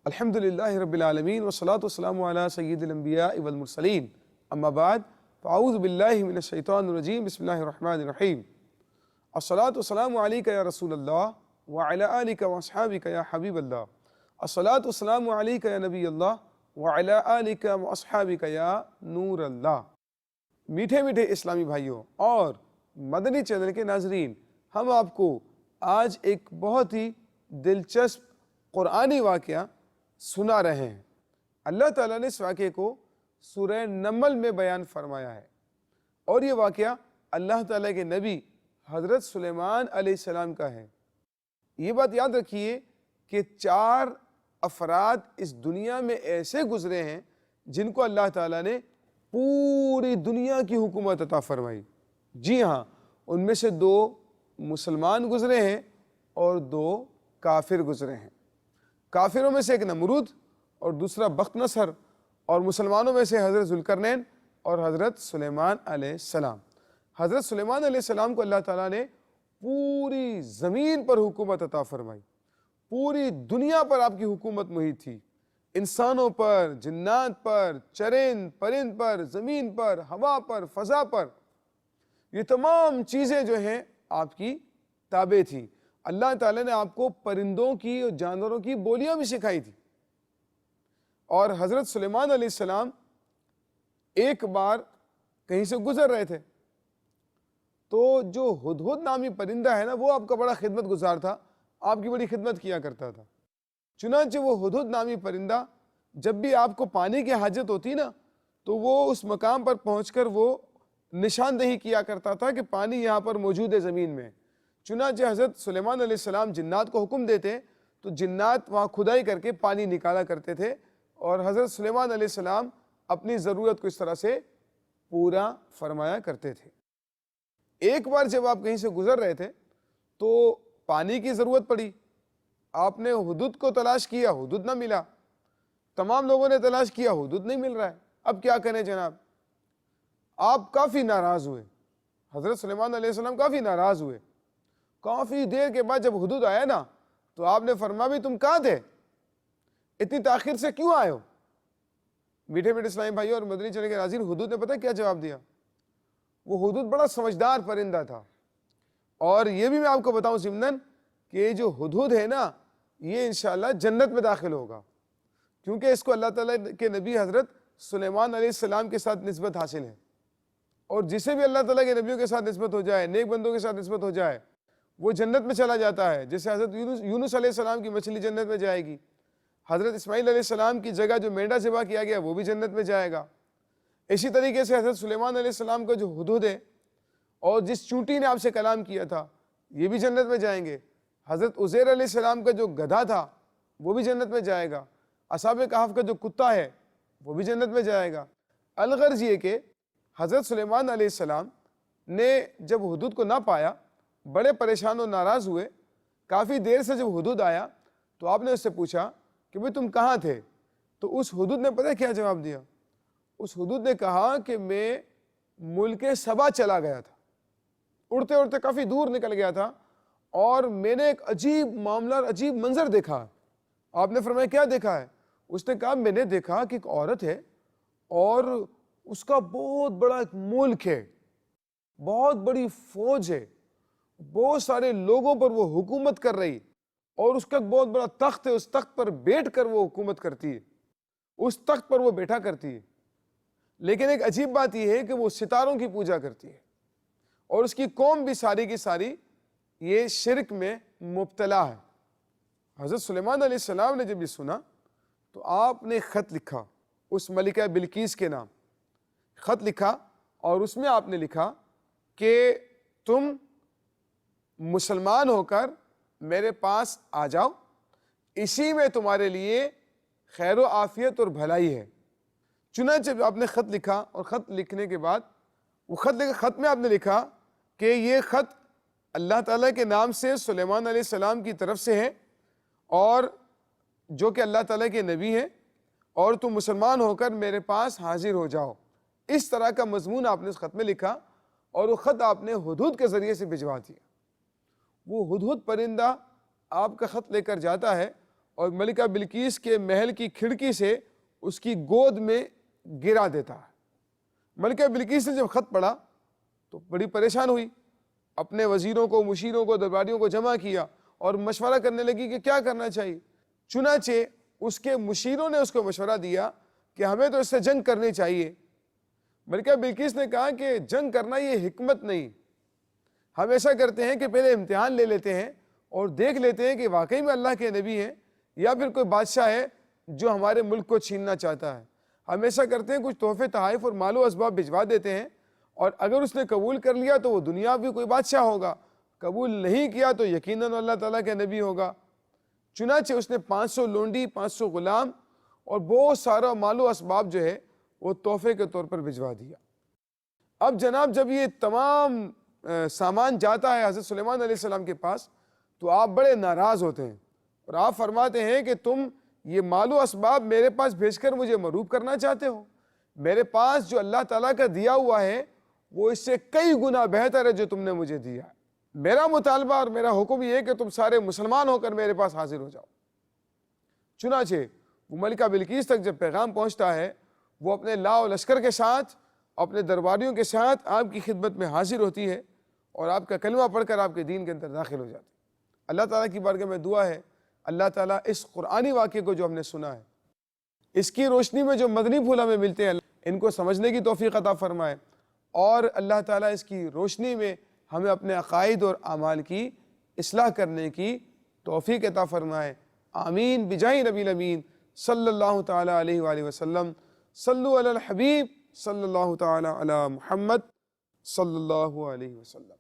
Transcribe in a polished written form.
الحمد للہ رب العالمین والصلاة والسلام علی سید الانبیاء والمرسلین اما بعد فاعوذ باللہ من الشیطان الرجیم بسم اللہ الرحمن الرحیم الصلاة والسلام علیک یا رسول اللہ وعلی آلک واصحابک یا حبیب اللہ الصلاة والسلام علیک یا نبی اللہ وعلی آلک واصحابک یا نور اللہ۔ میٹھے میٹھے اسلامی بھائیوں اور مدنی چینل کے ناظرین، ہم آپ کو آج ایک بہت ہی دلچسپ قرآنی واقعہ سنا رہے ہیں۔ اللہ تعالیٰ نے اس واقعے کو سورہ نمل میں بیان فرمایا ہے، اور یہ واقعہ اللہ تعالیٰ کے نبی حضرت سلیمان علیہ السلام کا ہے۔ یہ بات یاد رکھیے کہ 4 افراد اس دنیا میں ایسے گزرے ہیں جن کو اللہ تعالیٰ نے پوری دنیا کی حکومت عطا فرمائی۔ جی ہاں، ان میں سے 2 مسلمان گزرے ہیں اور 2 کافر گزرے ہیں۔ کافروں میں سے ایک نمرود اور دوسرا بخت نصر، اور مسلمانوں میں سے حضرت ذوالقرنین اور حضرت سلیمان علیہ السلام۔ حضرت سلیمان علیہ السلام کو اللہ تعالیٰ نے پوری زمین پر حکومت عطا فرمائی، پوری دنیا پر آپ کی حکومت محیط تھی، انسانوں پر، جنات پر، چرند پرند پر، زمین پر، ہوا پر، فضا پر، یہ تمام چیزیں جو ہیں آپ کی تابع تھیں۔ اللہ تعالیٰ نے آپ کو پرندوں کی اور جانوروں کی بولیاں بھی سکھائی تھی۔ اور حضرت سلیمان علیہ السلام ایک بار کہیں سے گزر رہے تھے، تو جو ہدہد نامی پرندہ ہے نا، وہ آپ کا بڑا خدمت گزار تھا، آپ کی بڑی خدمت کیا کرتا تھا۔ چنانچہ وہ ہدہد نامی پرندہ جب بھی آپ کو پانی کی حاجت ہوتی نا، تو وہ اس مقام پر پہنچ کر وہ نشاندہی کیا کرتا تھا کہ پانی یہاں پر موجود ہے زمین میں۔ چنانچہ حضرت سلیمان علیہ السلام جنات کو حکم دیتے تو جنات وہاں کھدائی کر کے پانی نکالا کرتے تھے، اور حضرت سلیمان علیہ السلام اپنی ضرورت کو اس طرح سے پورا فرمایا کرتے تھے۔ ایک بار جب آپ کہیں سے گزر رہے تھے تو پانی کی ضرورت پڑی، آپ نے ہدہد کو تلاش کیا، ہدہد نہ ملا، تمام لوگوں نے تلاش کیا، ہدہد نہیں مل رہا ہے، اب کیا کریں جناب؟ آپ کافی ناراض ہوئے، حضرت سلیمان علیہ السلام کافی ناراض ہوئے۔ کافی دیر کے بعد جب ہدہد آیا نا، تو آپ نے فرمایا بھی تم کہاں تھے؟ اتنی تاخیر سے کیوں آئے ہو؟ میٹھے میٹھے اسلامی بھائیوں اور مدنی چینل کے ناظرین، ہدہد نے پتہ کیا جواب دیا؟ وہ ہدہد بڑا سمجھدار پرندہ تھا، اور یہ بھی میں آپ کو بتاؤں ضمناً کہ یہ جو ہدہد ہے نا، یہ انشاءاللہ جنت میں داخل ہوگا، کیونکہ اس کو اللہ تعالیٰ کے نبی حضرت سلیمان علیہ السلام کے ساتھ نسبت حاصل ہے، اور جسے بھی اللہ تعالیٰ کے نبیوں کے ساتھ نسبت ہو جائے، نیک بندوں کے ساتھ نسبت ہو جائے، وہ جنت میں چلا جاتا ہے۔ جیسے حضرت یونس علیہ السلام کی مچھلی جنت میں جائے گی، حضرت اسماعیل علیہ السلام کی جگہ جو مینڈا ذبح کیا گیا وہ بھی جنت میں جائے گا۔ اسی طریقے سے حضرت سلیمان علیہ السلام کا جو ہدہد ہے، اور جس چونٹی نے آپ سے کلام کیا تھا، یہ بھی جنت میں جائیں گے۔ حضرت عزیر علیہ السلام کا جو گدھا تھا وہ بھی جنت میں جائے گا۔ اصحاب کہف کا جو کتا ہے وہ بھی جنت میں جائے گا۔ الغرض یہ کہ حضرت سلیمان علیہ السلام نے جب ہدہد کو نہ پایا، بڑے پریشان و ناراض ہوئے۔ کافی دیر سے جب ہدہد آیا تو آپ نے اس سے پوچھا کہ بھئی تم کہاں تھے؟ تو اس ہدہد نے پتہ کیا جواب دیا؟ اس ہدہد نے کہا کہ میں ملک سبا چلا گیا تھا، اڑتے اڑتے کافی دور نکل گیا تھا، اور میں نے ایک عجیب معاملہ، عجیب منظر دیکھا۔ آپ نے فرمایا کیا دیکھا ہے؟ اس نے کہا میں نے دیکھا کہ ایک عورت ہے، اور اس کا بہت بڑا ایک ملک ہے، بہت بڑی فوج ہے، بہت سارے لوگوں پر وہ حکومت کر رہی، اور اس کا ایک بہت بڑا تخت ہے، اس تخت پر بیٹھ کر وہ حکومت کرتی ہے، اس تخت پر وہ بیٹھا کرتی ہے۔ لیکن ایک عجیب بات یہ ہے کہ وہ ستاروں کی پوجا کرتی ہے، اور اس کی قوم بھی ساری کی ساری یہ شرک میں مبتلا ہے۔ حضرت سلیمان علیہ السلام نے جب یہ سنا تو آپ نے خط لکھا اس ملکہ بلقیس کے نام، خط لکھا، اور اس میں آپ نے لکھا کہ تم مسلمان ہو کر میرے پاس آ جاؤ، اسی میں تمہارے لیے خیر و عافیت اور بھلائی ہے۔ چنانچہ آپ نے خط لکھا، اور خط لکھنے کے بعد وہ خط میں آپ نے لکھا کہ یہ خط اللہ تعالیٰ کے نام سے سلیمان علیہ السلام کی طرف سے ہے، اور جو کہ اللہ تعالیٰ کے نبی ہیں، اور تم مسلمان ہو کر میرے پاس حاضر ہو جاؤ۔ اس طرح کا مضمون آپ نے اس خط میں لکھا، اور وہ خط آپ نے ہدہد کے ذریعے سے بھجوا دیا۔ وہ ہدہد پرندہ آپ کا خط لے کر جاتا ہے، اور ملکہ بلقیس کے محل کی کھڑکی سے اس کی گود میں گرا دیتا ہے۔ ملکہ بلقیس نے جب خط پڑھا تو بڑی پریشان ہوئی، اپنے وزیروں کو، مشیروں کو، درباریوں کو جمع کیا اور مشورہ کرنے لگی کہ کیا کرنا چاہیے۔ چنانچہ اس کے مشیروں نے اس کو مشورہ دیا کہ ہمیں تو اس سے جنگ کرنی چاہیے۔ ملکہ بلقیس نے کہا کہ جنگ کرنا یہ حکمت نہیں، ہم ایسا کرتے ہیں کہ پہلے امتحان لے لیتے ہیں اور دیکھ لیتے ہیں کہ واقعی میں اللہ کے نبی ہیں یا پھر کوئی بادشاہ ہے جو ہمارے ملک کو چھیننا چاہتا ہے۔ ہم ایسا کرتے ہیں، کچھ تحفے تحائف اور مال و اسباب بھجوا دیتے ہیں، اور اگر اس نے قبول کر لیا تو وہ دنیاوی کوئی بادشاہ ہوگا، قبول نہیں کیا تو یقیناً اللہ تعالیٰ کے نبی ہوگا۔ چنانچہ اس نے 500 لونڈی، 500 غلام اور بہت سارا مال و اسباب جو ہے وہ تحفے کے طور پر بھجوا دیا۔ اب جناب جب یہ تمام سامان جاتا ہے حضرت سلیمان علیہ السلام کے پاس تو آپ بڑے ناراض ہوتے ہیں اور آپ فرماتے ہیں کہ تم یہ مال و اسباب میرے پاس بھیج کر مجھے مغلوب کرنا چاہتے ہو؟ میرے پاس جو اللہ تعالیٰ کا دیا ہوا ہے وہ اس سے کئی گنا بہتر ہے جو تم نے مجھے دیا ہے۔ میرا مطالبہ اور میرا حکم یہ ہے کہ تم سارے مسلمان ہو کر میرے پاس حاضر ہو جاؤ۔ چنانچہ وہ ملکہ بلقیس تک جب پیغام پہنچتا ہے، وہ اپنے لاؤ و لشکر کے ساتھ، اپنے درباریوں کے ساتھ آپ کی خدمت میں حاضر ہوتی ہے اور آپ کا کلمہ پڑھ کر آپ کے دین کے اندر داخل ہو جاتی ہے۔ اللہ تعالیٰ کی بارگاہ میں دعا ہے اللہ تعالیٰ اس قرآنی واقعے کو جو ہم نے سنا ہے، اس کی روشنی میں جو مدنی پھول ہمیں ملتے ہیں، ان کو سمجھنے کی توفیق عطا فرمائے، اور اللہ تعالیٰ اس کی روشنی میں ہمیں اپنے عقائد اور اعمال کی اصلاح کرنے کی توفیق عطا فرمائے۔ آمین بجاہ نبی الامین صلی اللہ تعالیٰ علیہ وآلہ وسلم۔ صلو علی الحبیب صلی اللہ تعالیٰ علی محمد صلی اللہ علیہ وسلم۔